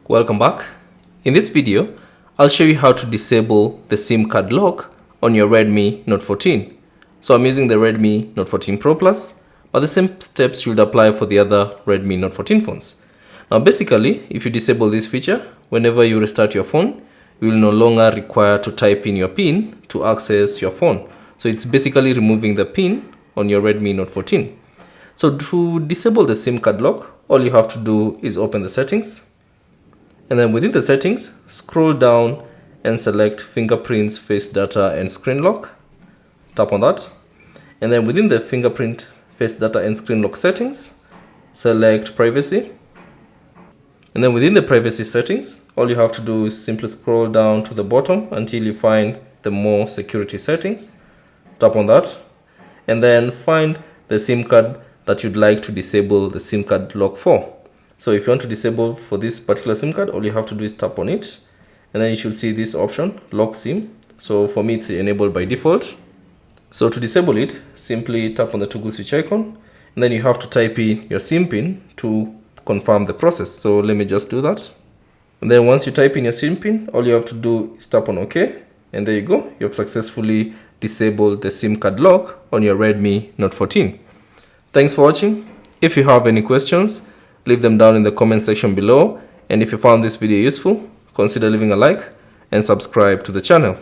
Welcome back. In this video, I'll show you how to disable the SIM card lock on your Redmi Note 14. So I'm using the Redmi Note 14 Pro Plus, but the same steps should apply for the other Redmi Note 14 phones. Now basically, if you disable this feature, whenever you restart your phone, you will no longer require to type in your PIN to access your phone. So it's basically removing the PIN on your Redmi Note 14. So to disable the SIM card lock, all you have to do is open the settings. And then within the settings, scroll down and select Fingerprints, Face Data and Screen Lock. Tap on that. And then within the Fingerprint, Face Data and Screen Lock settings, select Privacy. And then within the privacy settings, all you have to do is simply scroll down to the bottom until you find the More Security settings. Tap on that. And then find the SIM card that you'd like to disable the SIM card lock for. So if you want to disable for this particular SIM card, all you have to do is tap on it. And then you should see this option, Lock SIM. So for me, it's enabled by default. So to disable it, simply tap on the toggle switch icon. And then you have to type in your SIM PIN to confirm the process. So let me just do that. And then once you type in your SIM PIN, all you have to do is tap on OK. And there you go. You have successfully disabled the SIM card lock on your Redmi Note 14. Thanks for watching. If you have any questions, leave them down in the comment section below. And if you found this video useful, consider leaving a like and subscribe to the channel.